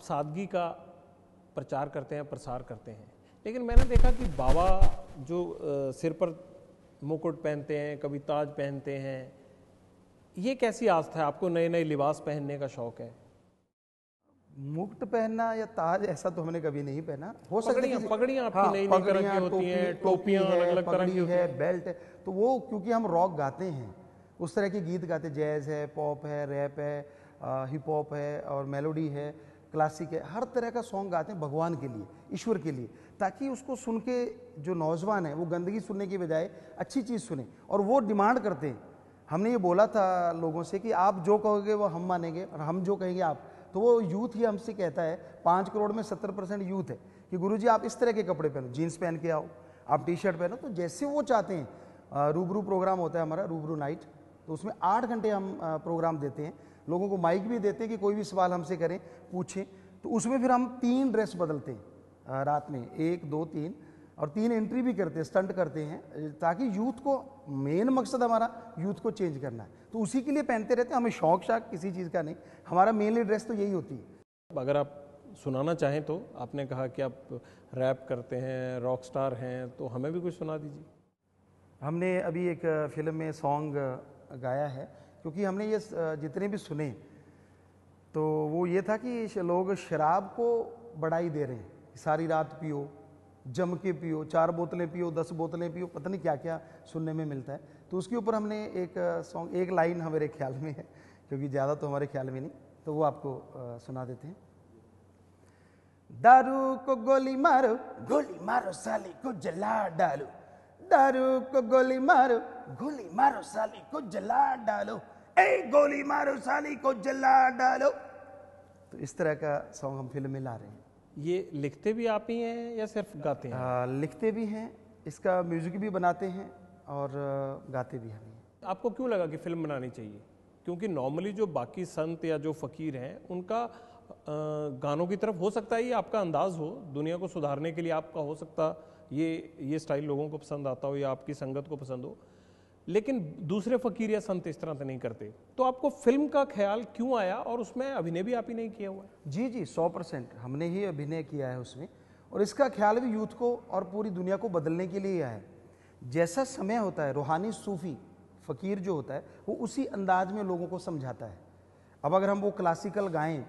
सादगी का प्रचार करते हैं, प्रसार करते हैं, लेकिन मैंने देखा कि बाबा जो सिर पर मुकुट पहनते हैं, कभी ताज पहनते हैं, ये कैसी आस्था है? आपको नए नए लिबास पहनने का शौक है? मुकुट पहनना या ताज ऐसा तो हमने कभी नहीं पहना। हो सकता है पगड़ियाँ आपकी नई नई तरह की होती हैं, टोपियाँ अलग अलग तरह की होती हैं, बेल्ट है, तो वो क्योंकि हम रॉक गाते हैं, उस तरह के गीत गाते, जैज है, पॉप है, रैप है, हिप हॉप है और मेलोडी है, क्लासिक है, हर तरह का सॉन्ग गाते हैं भगवान के लिए, ईश्वर के लिए, ताकि उसको सुन के जो नौजवान है वो गंदगी सुनने की बजाय अच्छी चीज़ सुने। और वो डिमांड करते हैं। हमने ये बोला था लोगों से कि आप जो कहोगे वो हम मानेंगे और हम जो कहेंगे आप, तो वो यूथ ही हमसे कहता है, 5 करोड़ में 70% यूथ है कि गुरुजी आप इस तरह के कपड़े पहनो, जीन्स पहन के आओ, आप टी शर्ट पहनो, तो जैसे वो चाहते हैं। रूबरू प्रोग्राम होता है हमारा, रूबरू नाइट, तो उसमें 8 घंटे हम प्रोग्राम देते हैं, लोगों को माइक भी देते हैं कि कोई भी सवाल हमसे करें, पूछें। तो उसमें फिर हम 3 ड्रेस बदलते हैं रात में, 1 2 3, और 3 एंट्री भी करते हैं, स्टंट करते हैं, ताकि यूथ को, मेन मकसद हमारा यूथ को चेंज करना है, तो उसी के लिए पहनते रहते हैं। हमें शौक शाक किसी चीज़ का नहीं, हमारा मेनली ड्रेस तो यही होती है। अगर आप सुनाना चाहें तो, आपने कहा कि आप रैप करते हैं, रॉक स्टार हैं, तो हमें भी कुछ सुना दीजिए। हमने अभी एक फिल्म में सॉन्ग गाया है, क्योंकि हमने ये जितने भी सुने तो वो ये था कि लोग शराब को बढ़ाई दे रहे हैं, सारी रात पियो, जम के पियो, 4 बोतलें पियो, 10 बोतलें पियो, पता नहीं क्या क्या सुनने में मिलता है। तो उसके ऊपर हमने एक सॉन्ग, एक लाइन हमारे ख्याल में है, क्योंकि ज़्यादा तो हमारे ख्याल में नहीं, तो वो आपको सुना देते हैं। दारू को गोली मारो साली को जला डालो, दारू को गोली मारो साली को जला डालो, ए गोली मारो साली को जला डालो। तो इस तरह का सॉन्ग हम फिल्म में ला रहे हैं। ये लिखते भी आप ही हैं या सिर्फ गाते हैं? लिखते भी हैं, इसका म्यूजिक भी बनाते हैं और गाते भी हैं। आपको क्यों लगा कि फिल्म बनानी चाहिए? क्योंकि नॉर्मली जो बाकी संत या जो फकीर हैं, उनका गानों की तरफ हो सकता है ये आपका अंदाज हो, दुनिया को सुधारने के लिए आपका हो सकता ये स्टाइल लोगों को पसंद आता हो या आपकी संगत को पसंद हो, लेकिन दूसरे फकीर या संत इस तरह से नहीं करते। तो आपको फिल्म का ख्याल क्यों आया, और उसमें अभिनय भी आप ही नहीं किया हुआ है? जी 100% हमने ही अभिनय किया है उसमें, और इसका ख्याल भी यूथ को और पूरी दुनिया को बदलने के लिए आया है। जैसा समय होता है, रूहानी सूफी फ़कीर जो होता है वो उसी अंदाज में लोगों को समझाता है। अब अगर हम वो क्लासिकल गाएं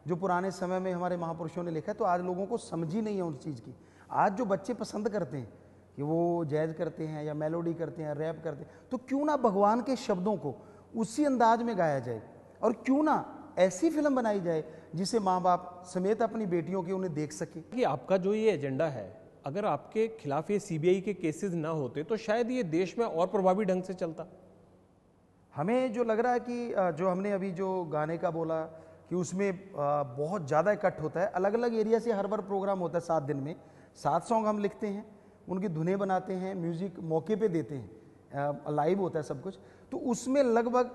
जो पुराने समय में हमारे महापुरुषों ने लिखा है, तो आज लोगों को समझ ही नहीं है उस चीज़ की। आज जो बच्चे पसंद करते हैं कि वो जैज करते हैं या मेलोडी करते हैं, रैप करते हैं, तो क्यों ना भगवान के शब्दों को उसी अंदाज में गाया जाए, और क्यों ना ऐसी फिल्म बनाई जाए जिसे माँ बाप समेत अपनी बेटियों की उन्हें देख सके। कि आपका जो ये एजेंडा है, अगर आपके खिलाफ ये सीबीआई के केसेस ना होते तो शायद ये देश में और प्रभावी ढंग से चलता। हमें जो लग रहा है कि जो हमने अभी जो गाने का बोला कि उसमें बहुत ज़्यादा इकट्ठ होता है, अलग अलग एरिया से हर बार प्रोग्राम होता है, 7 दिन में 7 सॉन्ग हम लिखते हैं, उनकी धुनें बनाते हैं, म्यूज़िक मौके पे देते हैं, लाइव होता है सब कुछ। तो उसमें लगभग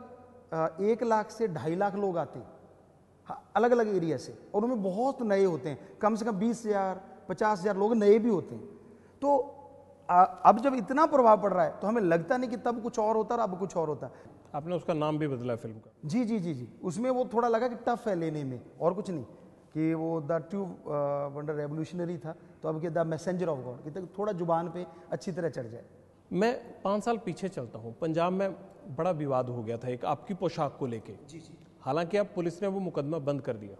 1 लाख से 2.5 लाख लोग आते हैं अलग अलग एरिया से, और उनमें बहुत नए होते हैं, कम से कम 20,000 50,000 लोग नए भी होते हैं। तो अब जब इतना प्रभाव पड़ रहा है तो हमें लगता नहीं कि तब कुछ और होता और अब कुछ और होता। आपने उसका नाम भी बदला फिल्म का? जी जी जी जी, उसमें वो थोड़ा लगा कि टफ है लेने में, और कुछ नहीं, कि वो द ट्रू वंडर रेवोल्यूशनरी था, तो अब कि द मैसेंजर ऑफ गॉड, कि थोड़ा जुबान पे अच्छी तरह चढ़ जाए। मैं 5 साल पीछे चलता हूँ, पंजाब में बड़ा विवाद हो गया था एक आपकी पोशाक को लेके। जी जी। हालांकि अब पुलिस ने वो मुकदमा बंद कर दिया,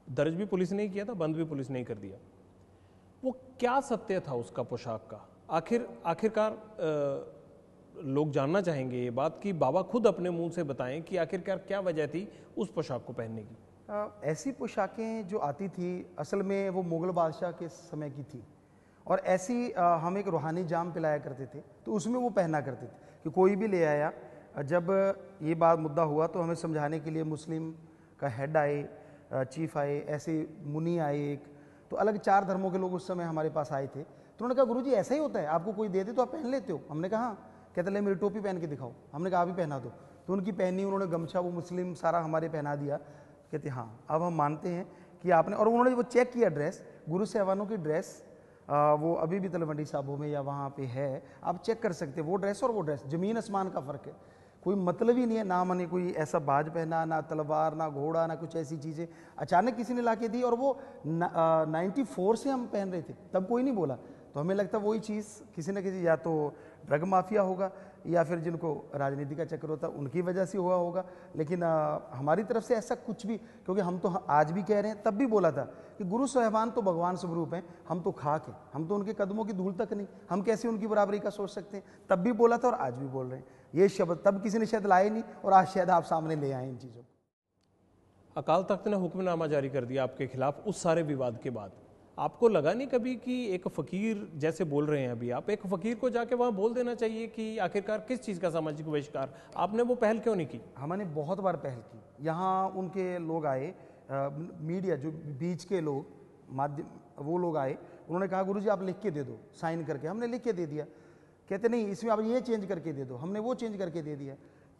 दर्ज भी पुलिस ने किया था, बंद भी पुलिस ने कर दिया। वो क्या सत्य था उसका पोशाक का? आखिरकार लोग जानना चाहेंगे ये बात कि बाबा खुद अपने मुंह से बताएं कि आखिरकार क्या वजह थी उस पोशाक को पहनने की। ऐसी पोशाकें जो आती थी असल में वो मुग़ल बादशाह के समय की थी, और ऐसी हम एक रूहानी जाम पिलाया करते थे, तो उसमें वो पहना करते थे कि कोई भी ले आया। जब ये बात मुद्दा हुआ तो हमें समझाने के लिए मुस्लिम का हेड आए, चीफ आए, ऐसे मुनि आए एक, तो अलग 4 धर्मों के लोग उस समय हमारे पास आए थे। तो उन्होंने कहा गुरुजी ऐसा ही होता है, आपको कोई दे दे तो आप पहन लेते हो? हमने कहा हाँ। कहते ले मेरी टोपी पहन के दिखाओ। हमने कहा आप ही पहना दो, तो उनकी पहनी, उन्होंने गमछा वो मुस्लिम सारा हमारे पहना दिया। कहते हाँ अब हम मानते हैं कि आपने, और उन्होंने वो चेक किया ड्रेस, गुरु साहबानों की ड्रेस, वो अभी भी तलवंडी साबो में या वहाँ पे है, आप चेक कर सकते हैं वो ड्रेस और वो ड्रेस, ज़मीन आसमान का फ़र्क है। कोई मतलब ही नहीं है, ना मैंने कोई ऐसा बाज पहना, ना तलवार, ना घोड़ा, ना कुछ ऐसी चीज़ें अचानक किसी ने ला के दी, और वो 94 से हम पहन रहे थे, तब कोई नहीं बोला। तो हमें लगता वही चीज़ किसी न किसी, या तो ड्रग माफिया होगा या फिर जिनको राजनीति का चक्कर होता है उनकी वजह से हुआ होगा। लेकिन हमारी तरफ से ऐसा कुछ भी, क्योंकि हम तो आज भी कह रहे हैं, तब भी बोला था कि गुरु साहिबान तो भगवान स्वरूप हैं, हम तो खाक हैं, हम तो उनके कदमों की धूल तक नहीं, हम कैसे उनकी बराबरी का सोच सकते हैं। तब भी बोला था और आज भी बोल रहे हैं। ये शब्द तब किसी ने शायद लाए नहीं, और आज शायद आप सामने ले आए इन चीज़ों को। अकाल तख्त ने हुक्मनामा जारी कर दिया आपके खिलाफ उस सारे विवाद के बाद। आपको लगा नहीं कभी कि एक फ़कीर, जैसे बोल रहे हैं अभी आप, एक फ़कीर को जाके वहाँ बोल देना चाहिए कि आखिरकार किस चीज़ का सामाजिक बहिष्कार, आपने वो पहल क्यों नहीं की? हमने बहुत बार पहल की। यहाँ उनके लोग आए, मीडिया जो बीच के लोग, माध्यम, वो लोग आए, उन्होंने कहा गुरुजी आप लिख के दे दो साइन करके। हमने लिख के दे दिया। कहते नहीं इसमें आप ये चेंज करके दे दो, हमने वो चेंज करके दे दिया।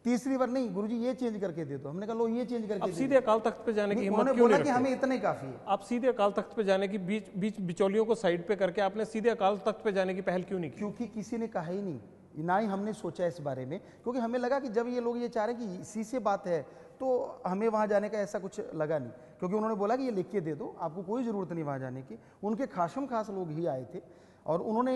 तीसरी बार नहीं गुरुजी ये चेंज करके दे दो, हमने कहा लो ये चेंज करके आप दे सीधे अकाल तख्त पे जाने की दो। हिम्मत उन्होंने क्यों बोला नहीं कि रखते? हमें इतना ही काफ़ी है। आप सीधे अकाल तख्त पे जाने की, बीच बिचौलियों को साइड पे करके आपने सीधे अकाल तख्त पे जाने की पहल क्यों नहीं की? क्योंकि किसी ने कहा ही नहीं, ना ही हमने सोचा इस बारे में, क्योंकि हमें लगा कि जब ये लोग ये चाह रहे हैं कि इसी से बात है, तो हमें वहाँ जाने का ऐसा कुछ लगा नहीं। क्योंकि उन्होंने बोला कि ये लिख के दे दो, आपको कोई ज़रूरत नहीं वहाँ जाने की। उनके खासम खास लोग ही आए थे और उन्होंने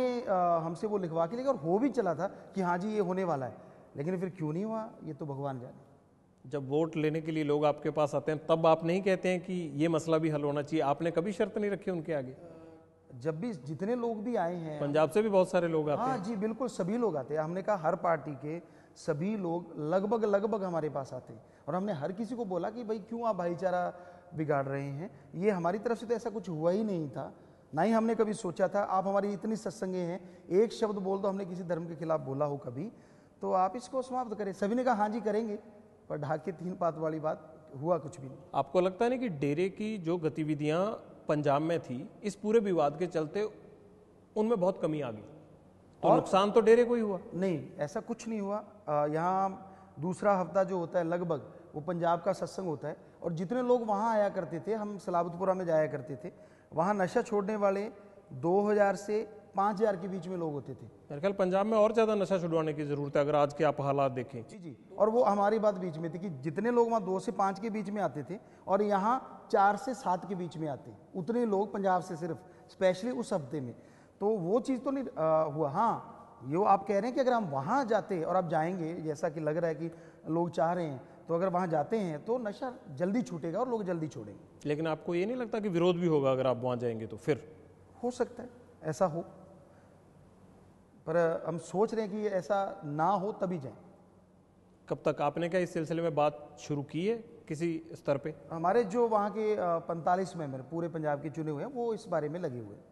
हमसे वो लिखवा के लेके, और हो भी चला था कि हाँ जी ये होने वाला है, लेकिन फिर क्यों नहीं हुआ ये तो भगवान जाने। जब वोट लेने के लिए लोग आपके पास आते हैं तब आप नहीं कहते हैं कि ये मसला भी हल होना चाहिए? आपने कभी शर्त नहीं रखी उनके आगे? जब भी जितने लोग भी आए हैं, पंजाब से भी बहुत सारे लोग आते हाँ हैं। जी बिल्कुल, सभी लोग आते हैं। हमने कहा हर पार्टी के सभी लोग लगभग हमारे पास आते हैं, और हमने हर किसी को बोला कि भाई क्यों आप भाईचारा बिगाड़ रहे हैं। ये हमारी तरफ से तो ऐसा कुछ हुआ ही नहीं था, ना ही हमने कभी सोचा था। आप हमारी इतनी सत्संगे हैं, एक शब्द बोल दो हमने किसी धर्म के खिलाफ बोला हो कभी, तो आप इसको समाप्त करें। सभी ने कहा हाँ जी करेंगे, पर ढाक के 3 पात वाली बात हुआ कुछ भी नहीं। आपको लगता है नहीं कि डेरे की जो गतिविधियां पंजाब में थी, इस पूरे विवाद के चलते उनमें बहुत कमी आ गई, तो नुकसान तो डेरे को ही हुआ? नहीं, ऐसा कुछ नहीं हुआ। यहाँ दूसरा हफ्ता जो होता है लगभग, वो पंजाब का सत्संग होता है, और जितने लोग वहाँ आया करते थे, हम सलाबतपुरा में जाया करते थे, वहाँ नशा छोड़ने वाले 2000 से 5000 के बीच में लोग होते थे। मेरे ख्याल पंजाब में और ज़्यादा नशा छुड़वाने की ज़रूरत है, अगर आज के आप हालात देखें। जी जी, और वो हमारी बात बीच में थी कि जितने लोग वहाँ 2 से 5 के बीच में आते थे, और यहाँ 4 से 7 के बीच में आते, उतने लोग पंजाब से सिर्फ स्पेशली उस हफ्ते में। तो वो चीज़ तो नहीं हुआ। हाँ, ये आप कह रहे हैं कि अगर हम वहाँ जाते, और आप जाएंगे जैसा कि लग रहा है कि लोग चाह रहे हैं, तो अगर वहाँ जाते हैं तो नशा जल्दी छूटेगा और लोग जल्दी छोड़ेंगे। लेकिन आपको ये नहीं लगता कि विरोध भी होगा अगर आप वहाँ जाएंगे? तो फिर हो सकता है ऐसा हो, पर हम सोच रहे हैं कि ऐसा ना हो तभी जाएं। कब तक आपने क्या इस सिलसिले में बात शुरू की है किसी स्तर पे? हमारे जो वहाँ के 45 मेंबर पूरे पंजाब के चुने हुए हैं, वो इस बारे में लगे हुए हैं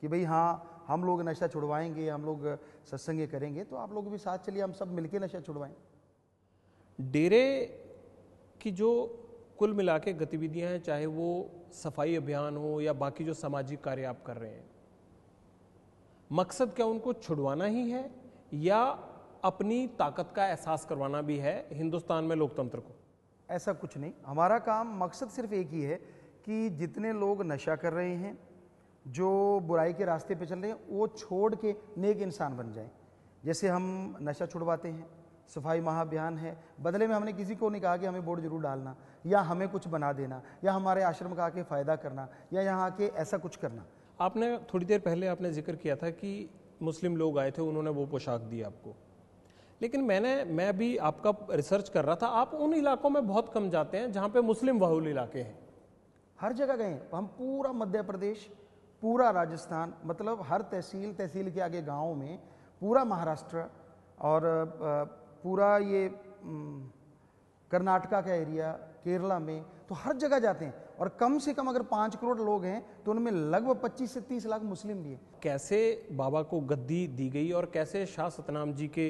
कि भाई हाँ, हम लोग नशा छुड़वाएंगे, हम लोग सत्संग करेंगे, तो आप लोग भी साथ चलिए, हम सब मिलके नशा छुड़वाएं। डेरे की जो कुल मिला के गतिविधियाँ हैं, चाहे वो सफाई अभियान हो या बाकी जो सामाजिक कार्य आप कर रहे हैं, मकसद क्या उनको छुड़वाना ही है या अपनी ताकत का एहसास करवाना भी है हिंदुस्तान में लोकतंत्र को? ऐसा कुछ नहीं, हमारा काम मकसद सिर्फ एक ही है कि जितने लोग नशा कर रहे हैं, जो बुराई के रास्ते पे चल रहे हैं, वो छोड़ के नेक इंसान बन जाएं। जैसे हम नशा छुड़वाते हैं, सफाई महाअभियान है, बदले में हमने किसी को नहीं कहा कि हमें वोट जरूर डालना, या हमें कुछ बना देना, या हमारे आश्रम का आके फ़ायदा करना, या यहाँ आके ऐसा कुछ करना। आपने थोड़ी देर पहले आपने जिक्र किया था कि मुस्लिम लोग आए थे, उन्होंने वो पोशाक दी आपको, लेकिन मैं भी आपका रिसर्च कर रहा था, आप उन इलाकों में बहुत कम जाते हैं जहाँ पे मुस्लिम बहुल इलाके हैं। हर जगह गए हम, पूरा मध्य प्रदेश, पूरा राजस्थान, मतलब हर तहसील के आगे गाँव में, पूरा महाराष्ट्र, और पूरा ये कर्नाटका का एरिया, केरला में, तो हर जगह जाते हैं। और कम से कम अगर 5 करोड़ लोग हैं तो उनमें लगभग 25 से 30 लाख मुस्लिम भी हैं। कैसे बाबा को गद्दी दी गई और कैसे शाह सतनाम जी के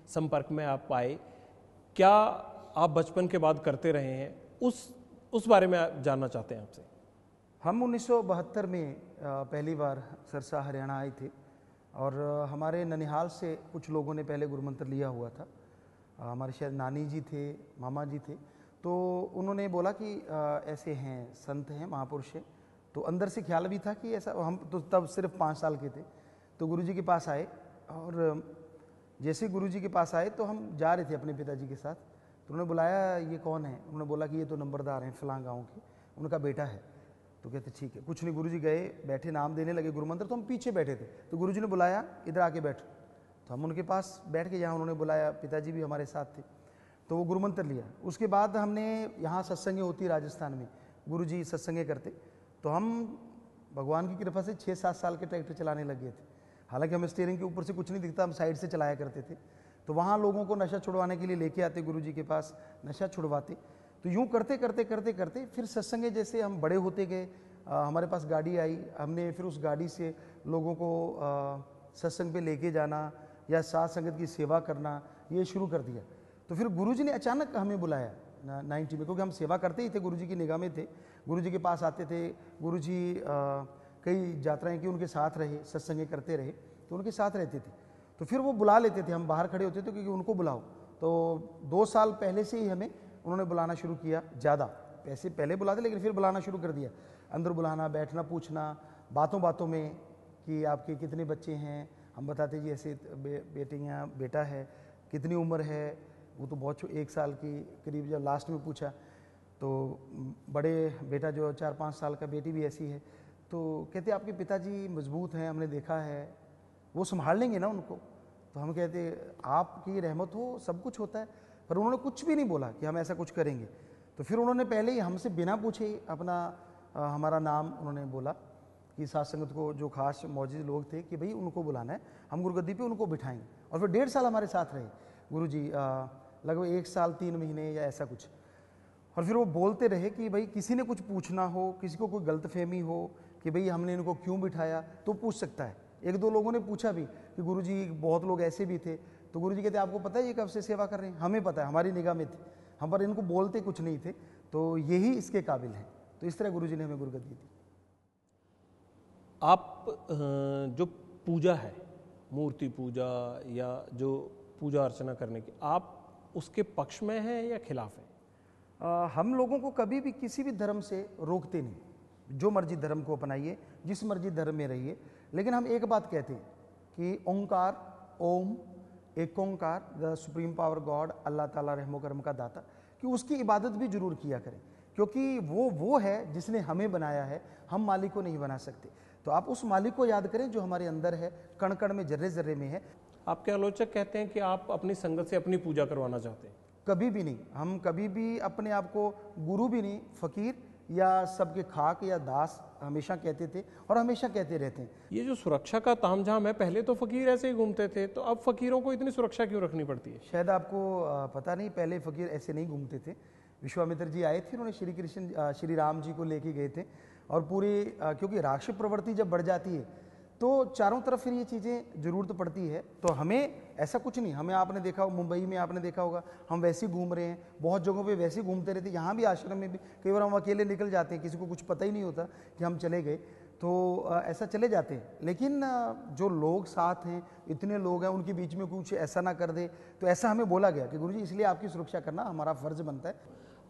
संपर्क में आप आए? क्या आप बचपन के बाद करते रहे हैं? उस बारे में जानना चाहते हैं आपसे। हम 1972 में पहली बार सरसा हरियाणा आए थे, और हमारे ननिहाल से कुछ लोगों ने पहले गुरुमंत्र लिया हुआ था। हमारे शायद नानी जी थे, मामा जी थे, तो उन्होंने बोला कि ऐसे हैं, संत हैं, महापुरुष हैं। तो अंदर से ख्याल भी था कि ऐसा, हम तो तब सिर्फ 5 साल के थे, तो गुरुजी के पास आए और जैसे गुरुजी के पास आए तो हम जा रहे थे अपने पिताजी के साथ, तो उन्होंने बुलाया, ये कौन है? उन्होंने बोला कि ये तो नंबरदार हैं फलां गाँव के, उनका बेटा है। तो कहते ठीक है, कुछ नहीं, गुरुजी गए, बैठे, नाम देने लगे गुरु मंत्र, तो हम पीछे बैठे थे, तो गुरुजी ने बुलाया, इधर आके बैठो, तो हम उनके पास बैठ के, जहाँ उन्होंने बुलाया, पिताजी भी हमारे साथ थे, तो वो गुरु मंत्र लिया। उसके बाद हमने, यहाँ सत्संगें होती राजस्थान में, गुरुजी सत्संगें करते, तो हम भगवान की कृपा से 6-7 साल के ट्रैक्टर चलाने लग गए थे। हालांकि हम स्टीयरिंग के ऊपर से कुछ नहीं दिखता, हम साइड से चलाया करते थे। तो वहाँ लोगों को नशा छुड़वाने के लिए लेके आते गुरुजी के पास, नशा छुड़वाते। तो यूँ करते करते करते करते फिर सत्संगे जैसे हम बड़े होते गए, हमारे पास गाड़ी आई, हमने फिर उस गाड़ी से लोगों को सत्संग पे लेके जाना या साथ संगत की सेवा करना, ये शुरू कर दिया। तो फिर गुरुजी ने अचानक हमें बुलाया 90 में, क्योंकि हम सेवा करते ही थे, गुरुजी की निगाह में थे, गुरुजी के पास आते थे, गुरुजी कई यात्राएं की, उनके साथ रहे, सत्संगे करते रहे, तो उनके साथ रहते थे। तो फिर वो बुला लेते थे, हम बाहर खड़े होते थे क्योंकि उनको बुलाओ। तो 2 साल पहले से ही हमें उन्होंने बुलाना शुरू किया, ज़्यादा पैसे पहले बुलाते, लेकिन फिर बुलाना शुरू कर दिया, अंदर बुलाना, बैठना, पूछना, बातों बातों में कि आपके कितने बच्चे हैं, हम बताते जी ऐसे बेटियाँ, बेटा है, कितनी उम्र है, वो तो बहुत 1 साल की करीब, जब लास्ट में पूछा तो बड़े बेटा जो 4-5 साल का, बेटी भी ऐसी है, तो कहते आपके पिताजी मजबूत हैं, हमने देखा है, वो संभाल लेंगे ना उनको। तो हम कहते आपकी रहमत हो, सब कुछ होता है, पर उन्होंने कुछ भी नहीं बोला कि हम ऐसा कुछ करेंगे। तो फिर उन्होंने पहले ही हमसे बिना पूछे अपना हमारा नाम उन्होंने बोला कि साथ संगत को जो खास मौजूद लोग थे कि भाई उनको बुलाना है, हम गुरुगद्दी पे उनको बिठाएंगे। और फिर 1.5 साल हमारे साथ रहे गुरुजी, लगभग 1 साल 3 महीने या ऐसा कुछ। और फिर वो बोलते रहे कि भाई किसी ने कुछ पूछना हो, किसी को कोई गलतफहमी हो कि भाई हमने इनको क्यों बिठाया, तो पूछ सकता है। 1-2 लोगों ने पूछा भी कि गुरुजी, बहुत लोग ऐसे भी थे, तो गुरुजी कहते आपको पता है ये कब से सेवा कर रहे हैं? हमें पता है, हमारी निगाह में थे, हम पर इनको बोलते कुछ नहीं थे, तो यही इसके काबिल हैं। तो इस तरह गुरुजी ने हमें गुरुगद्दी दी। आप जो पूजा है, मूर्ति पूजा या जो पूजा अर्चना करने की, आप उसके पक्ष में हैं या खिलाफ हैं? हम लोगों को कभी भी किसी भी धर्म से रोकते नहीं, जो मर्जी धर्म को अपनाइए, जिस मर्जी धर्म में रहिए, लेकिन हम एक बात कहते हैं कि ओंकार, ओम, एक ओंकार, द सुप्रीम पावर गॉड, अल्लाह ताला रहमो करम का दाता, कि उसकी इबादत भी जरूर किया करें, क्योंकि वो है जिसने हमें बनाया है, हम मालिक को नहीं बना सकते। तो आप उस मालिक को याद करें जो हमारे अंदर है, कण कण में, जर्रे जर्रे में है। आपके आलोचक कहते हैं कि आप अपनी संगत से अपनी पूजा करवाना चाहते हैं। कभी भी नहीं, हम कभी भी अपने आप को गुरु भी नहीं, फकीर या सबके खाक या दास हमेशा कहते थे और हमेशा कहते रहते हैं। ये जो सुरक्षा का तामझाम है, पहले तो फकीर ऐसे ही घूमते थे, तो अब फकीरों को इतनी सुरक्षा क्यों रखनी पड़ती है? शायद आपको पता नहीं, पहले फकीर ऐसे नहीं घूमते थे। विश्वामित्र जी आए थे, उन्होंने श्री राम जी को लेके गए थे, और पूरी क्योंकि राक्षस प्रवृत्ति जब बढ़ जाती है तो चारों तरफ फिर ये चीज़ें जरूरत पड़ती है। तो हमें ऐसा कुछ नहीं, हमें आपने देखा हो, मुंबई में आपने देखा होगा, हम वैसे ही घूम रहे हैं, बहुत जगहों पे वैसे ही घूमते रहते, यहाँ भी आश्रम में भी कई बार हम अकेले निकल जाते हैं, किसी को कुछ पता ही नहीं होता कि हम चले गए, तो ऐसा चले जाते हैं। लेकिन जो लोग साथ हैं, इतने लोग हैं, उनके बीच में कुछ ऐसा ना कर दे, तो ऐसा हमें बोला गया कि गुरुजी इसलिए आपकी सुरक्षा करना हमारा फर्ज बनता है।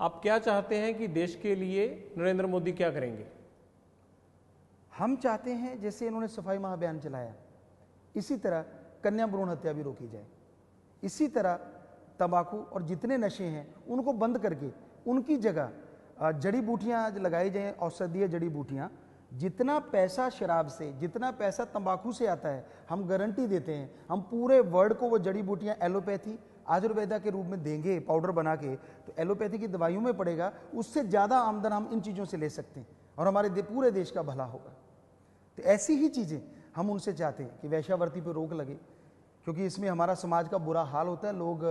आप क्या चाहते हैं कि देश के लिए नरेंद्र मोदी क्या करेंगे? हम चाहते हैं जैसे इन्होंने सफाई महाअभियान चलाया, इसी तरह कन्या भ्रूण हत्या भी रोकी जाए, इसी तरह तंबाकू और जितने नशे हैं उनको बंद करके उनकी जगह जड़ी बूटियां लगाई जाएं, औषधीय जड़ी बूटियां। जितना पैसा शराब से, जितना पैसा तंबाकू से आता है, हम गारंटी देते हैं हम पूरे वर्ल्ड को वो जड़ी बूटियां एलोपैथी, आयुर्वेदा के रूप में देंगे, पाउडर बना के, तो एलोपैथी की दवाइयों में पड़ेगा, उससे ज़्यादा आमदन हम इन चीज़ों से ले सकते हैं और हमारे पूरे देश का भला होगा। तो ऐसी ही चीज़ें हम उनसे चाहते हैं कि वैश्यावृत्ति पर रोक लगे, क्योंकि इसमें हमारा समाज का बुरा हाल होता है, लोग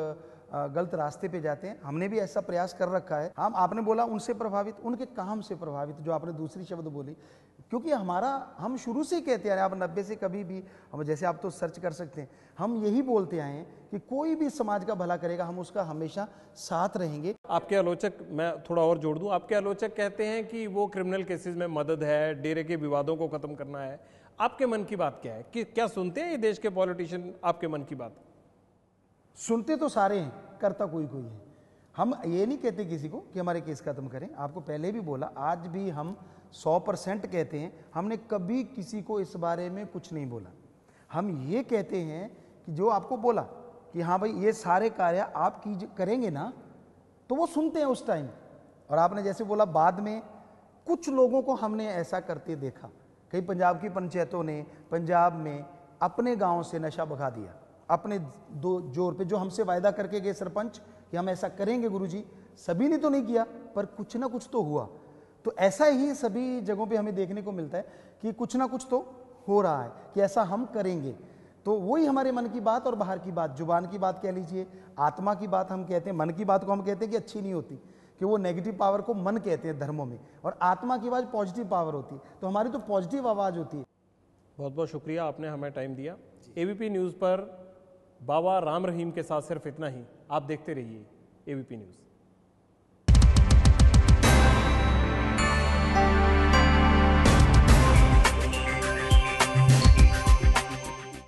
गलत रास्ते पे जाते हैं। हमने भी ऐसा प्रयास कर रखा है। हम, आपने बोला उनसे प्रभावित, उनके काम से प्रभावित, जो आपने दूसरी शब्द बोली, क्योंकि हम शुरू से ही कहते हैं, आप 90 से कभी भी, हम जैसे आप तो सर्च कर सकते हैं, हम यही बोलते आए हैं कि कोई भी समाज का भला करेगा, हम उसका हमेशा साथ रहेंगे। आपके आलोचक, मैं थोड़ा और जोड़ दूं, आपके आलोचक कहते हैं कि वो क्रिमिनल केसेस में मदद है, डेरे के विवादों को खत्म करना है। आपके मन की बात क्या है कि क्या सुनते हैं ये देश के पॉलिटिशियन आपके मन की बात? सुनते तो सारे हैं, करता कोई कोई है। हम ये नहीं कहते किसी को कि हमारे केस खत्म करें, आपको पहले भी बोला, आज भी हम 100% कहते हैं, हमने कभी किसी को इस बारे में कुछ नहीं बोला। हम ये कहते हैं कि जो आपको बोला कि हाँ भाई ये सारे कार्य आप करेंगे ना, तो वो सुनते हैं उस टाइम। और आपने जैसे बोला बाद में कुछ लोगों को हमने ऐसा करते देखा, कई पंजाब की पंचायतों ने पंजाब में अपने गांव से नशा भगा दिया, अपने दो जोर पे, जो हमसे वायदा करके गए सरपंच कि हम ऐसा करेंगे गुरुजी, सभी ने तो नहीं किया पर कुछ ना कुछ तो हुआ। तो ऐसा ही सभी जगहों पे हमें देखने को मिलता है कि कुछ ना कुछ तो हो रहा है कि ऐसा हम करेंगे। तो वही हमारे मन की बात और बाहर की बात, जुबान की बात कह लीजिए, आत्मा की बात हम कहते हैं, मन की बात को हम कहते हैं कि अच्छी नहीं होती, कि वो नेगेटिव पावर को मन कहते हैं धर्मों में, और आत्मा की आवाज़ पॉजिटिव पावर होती है। तो हमारी तो पॉजिटिव आवाज़ होती है। बहुत बहुत शुक्रिया, आपने हमें टाइम दिया। एबीपी न्यूज़ पर बाबा राम रहीम के साथ सिर्फ इतना ही। आप देखते रहिए एबीपी न्यूज़।